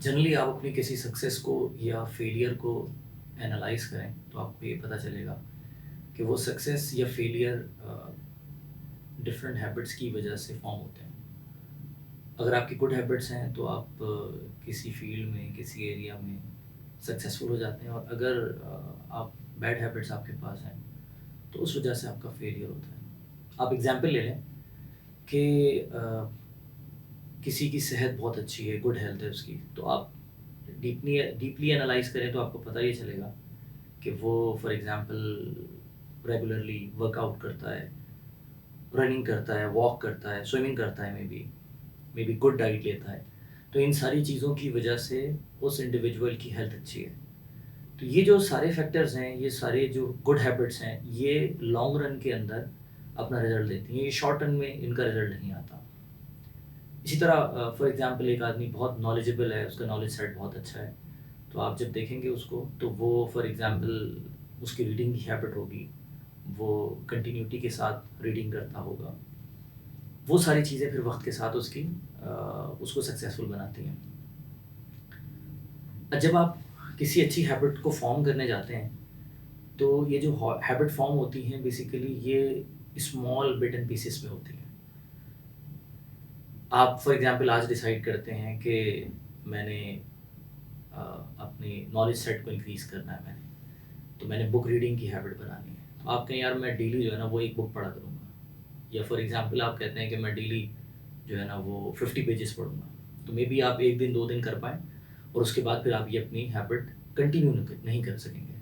Generally आप अपनी किसी सक्सेस को या फेलियर को एनालाइज करें तो आपको ये पता चलेगा कि वो सक्सेस या फेलियर डिफरेंट हैबिट्स की वजह से फॉर्म होते हैं। अगर आपकी गुड हैबिट्स हैं तो आप किसी फील्ड में किसी एरिया में सक्सेसफुल हो जाते हैं, और अगर आप बैड हैबिट्स आपके पास हैं तो उस वजह से आपका फेलियर होता है। आप एग्जांपल ले लें कि किसी की सेहत बहुत अच्छी है, गुड हेल्थ है उसकी, तो आप डीपली एनालाइज करें तो आपको पता ये चलेगा कि वो फॉर एग्जांपल रेगुलरली वर्कआउट करता है, रनिंग करता है, वॉक करता है, स्विमिंग करता है, मे बी गुड डाइट लेता है। तो इन सारी चीज़ों की वजह से उस इंडिविजुअल की हेल्थ अच्छी है। तो ये जो सारे फैक्टर्स हैं, ये सारे जो गुड हैबिट्स हैं, ये लॉन्ग रन के अंदर अपना रिजल्ट देती हैं, ये शॉर्ट रन में इनका रिजल्ट नहीं आता। इसी तरह फॉर एग्जांपल एक आदमी बहुत नॉलेजेबल है, उसका नॉलेज सेट बहुत अच्छा है, तो आप जब देखेंगे उसको तो वो फॉर एग्जांपल उसकी रीडिंग की हैबिट होगी, वो कंटिन्यूटी के साथ रीडिंग करता होगा। वो सारी चीज़ें फिर वक्त के साथ उसको सक्सेसफुल बनाती हैं। जब आप किसी अच्छी हैबिट को फॉर्म करने जाते हैं तो ये जो हैबिट फॉर्म होती हैं बेसिकली ये स्मॉल बिट एंड पीसेस में होती हैं। आप फॉर एग्जांपल आज डिसाइड करते हैं कि मैंने अपनी नॉलेज सेट को इंक्रीज़ करना है, तो मैंने बुक रीडिंग की हैबिट बनानी है। तो आप कहें यार मैं डेली जो है ना वो एक बुक पढ़ा करूँगा, या फॉर एग्जांपल आप कहते हैं कि मैं डेली जो है ना वो 50 पेजेस पढ़ूँगा। तो मे बी आप 1 दिन 2 दिन कर पाएँ और उसके बाद फिर आप ये अपनी हैबिट कंटिन्यू नहीं कर सकेंगे।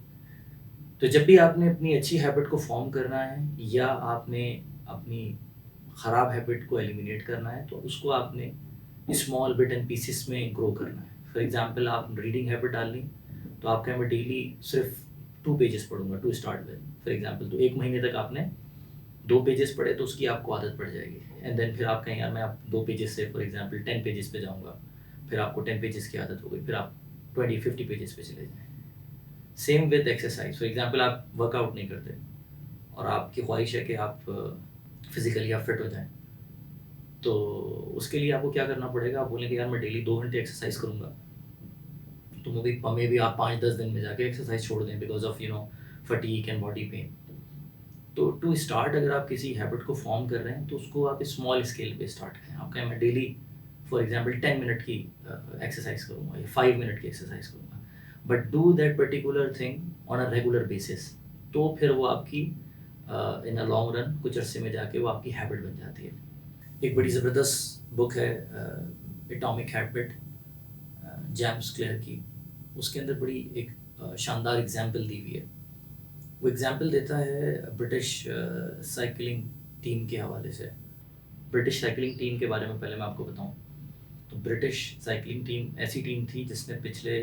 तो जब भी आपने अपनी अच्छी हैबिट को फॉर्म करना है या आपने अपनी ख़राब हैबिट को एलिमिनेट करना है, तो उसको आपने स्मॉल बिट एंड पीसेस में ग्रो करना है। फॉर एग्जांपल आप रीडिंग हैबिट डालनी, तो आप कहें मैं डेली सिर्फ 2 पेजेस पढ़ूँगा to start with, for example. तो 1 महीने तक आपने 2 पेजेस पढ़े तो उसकी आपको आदत पड़ जाएगी, एंड देन फिर आप कहें यार मैं आप 2 पेजेस से फॉर एग्जांपल 10 पेजेस पे जाऊँगा, फिर आपको 10 पेजेस की आदत हो गई, फिर आप 20-50 पेजेस पे चले जाएँ। Same with exercise, for example आप वर्कआउट नहीं करते और आपकी ख्वाहिश है कि आप फिज़िकली आप फिट हो जाएँ, तो उसके लिए आपको क्या करना पड़ेगा? आप बोलेंगे यार मैं डेली 2 घंटे एक्सरसाइज करूँगा, तो मे बी आप 5-10 दिन में जाके एक्सरसाइज छोड़ दें because of fatigue and body pain. तो टू स्टार्ट अगर आप किसी हैबिट को फॉर्म कर रहे हैं तो उसको आप स्मॉल स्केल पे स्टार्ट करें। आप कहें मैं डेली फॉर एग्जांपल 10 मिनट की एक्सरसाइज करूँगा या 5 मिनट की एक्सरसाइज करूँगा, but do that particular thing on a regular basis. तो फिर वो आपकी इन अ लॉन्ग रन कुछ अरसे में जाके वो आपकी हैबिट बन जाती है। एक बड़ी ज़बरदस्त बुक है एटॉमिक हैबिट, जेम्स क्लियर की। उसके अंदर बड़ी एक शानदार एग्जांपल दी हुई है। वो एग्जांपल देता है ब्रिटिश साइकिलिंग टीम के हवाले से। ब्रिटिश साइकिलिंग टीम के बारे में पहले मैं आपको बताऊं, तो ब्रिटिश साइकिलिंग टीम ऐसी टीम थी जिसने पिछले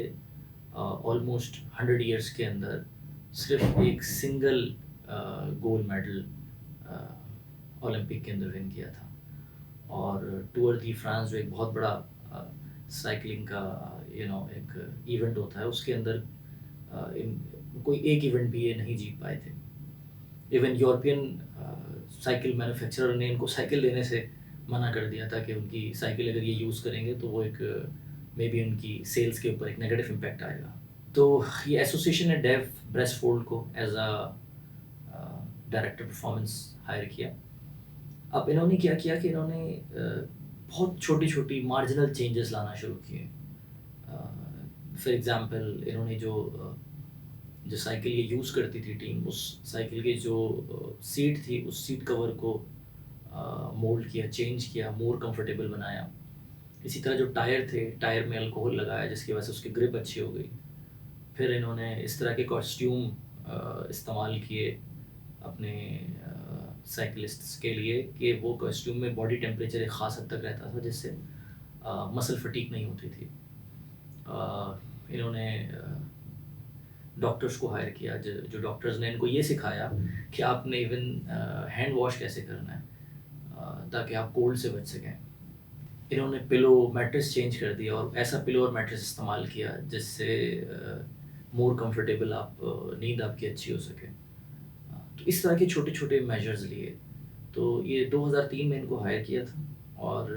ऑलमोस्ट 100 ईयर्स के अंदर सिर्फ एक सिंगल गोल्ड मेडल ओलंपिक के अंदर विन किया था। और टूर दी फ्रांस जो एक बहुत बड़ा साइकिलिंग का एक इवेंट होता है, उसके अंदर कोई एक इवेंट भी ये नहीं जीत पाए थे। इवन यूरोपियन साइकिल मैन्युफैक्चरर ने इनको साइकिल देने से मना कर दिया था कि उनकी साइकिल अगर ये यूज़ करेंगे तो वो एक मे बी उनकी सेल्स के ऊपर एक नेगेटिव इम्पैक्ट आएगा। तो ये एसोसिएशन ने डेव ब्रेसफोर्ड को as a director performance hire किया। अब इन्होंने क्या किया कि इन्होंने बहुत छोटी छोटी मार्जिनल चेंजेस लाना शुरू किए। फॉर एग्ज़ाम्पल इन्होंने जो साइकिल ये यूज़ करती थी टीम, उस साइकिल की जो सीट थी उस सीट कवर को मोल्ड किया, चेंज किया, मोर कंफर्टेबल बनाया। इसी तरह जो टायर थे, टायर में अल्कोहल लगाया जिसकी वजह से उसकी ग्रिप अच्छी हो गई। फिर इन्होंने इस तरह के कॉस्ट्यूम इस्तेमाल किए अपने साइकिलिस्ट्स के लिए कि वो कॉस्ट्यूम में बॉडी टेम्परेचर एक ख़ास हद तक रहता था जिससे मसल फटीक नहीं होती थी। इन्होंने डॉक्टर्स को हायर किया, जो डॉक्टर्स ने इनको ये सिखाया कि आपने इवन हैंड वॉश कैसे करना है ताकि आप कोल्ड से बच सकें। इन्होंने पिलो मैट्रेस चेंज कर दिया और ऐसा पिलो और मैट्रेस इस्तेमाल किया जिससे मोर कंफर्टेबल आप नींद आपकी अच्छी हो सके। तो इस तरह के छोटे छोटे मेजर्स लिए। तो ये 2003 में इनको हायर किया था और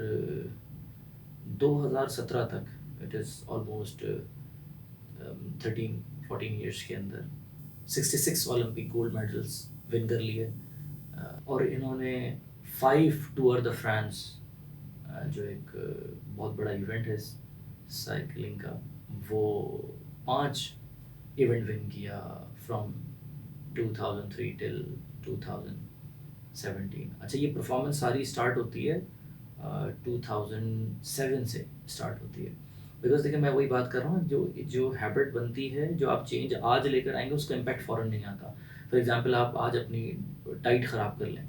2017 तक इट इज़ ऑलमोस्ट 13-14 ईयर्स के अंदर 66 ओलंपिक गोल्ड मेडल्स विन कर लिए। और इन्होंने 5 टूर द फ्रांस, जो एक बहुत बड़ा इवेंट है साइकिलिंग का, वो 5 इवेंट विन किया फ्रॉम 2003 टिल 2017। अच्छा, ये परफॉर्मेंस सारी स्टार्ट होती है 2007 से स्टार्ट होती है। बिकॉज देखिए, मैं वही बात कर रहा हूँ, जो जो हैबिट बनती है, जो आप चेंज आज लेकर आएंगे, उसका इम्पैक्ट फ़ौरन नहीं आता। फॉर एग्जांपल, आप आज अपनी डाइट ख़राब कर लें,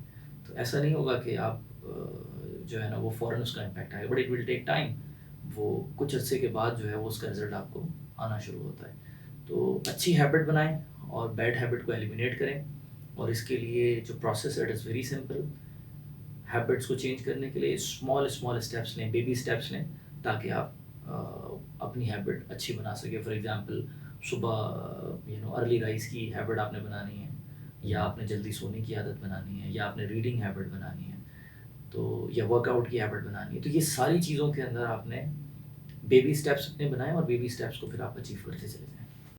तो ऐसा नहीं होगा कि आप जो है ना वो फ़ौरन उसका इम्पैक्ट आएगा, but it will take time. वो कुछ अर्से के बाद जो है वो उसका रिज़ल्ट आपको आना शुरू होता है। तो अच्छी हैबिट बनाएं और बैड हैबिट को एलिमिनेट करें। और इसके लिए जो प्रोसेस है, it is very simple. Habits को चेंज करने के लिए स्मॉल स्मॉल स्टेप्स लें, बेबी स्टेप्स लें, ताकि आप अपनी हैबिट अच्छी बना सकें। फॉर एग्जांपल, सुबह अर्ली राइज की हैबिट आपने बनानी है, या आपने जल्दी सोने की आदत बनानी है, या आपने रीडिंग हैबिट बनानी है, तो या वर्कआउट की हैबिट बनानी है। तो ये सारी चीज़ों के अंदर आपने बेबी स्टेप्स अपने बनाएं, और बेबी स्टेप्स को फिर आप अचीव करते चले जाएं।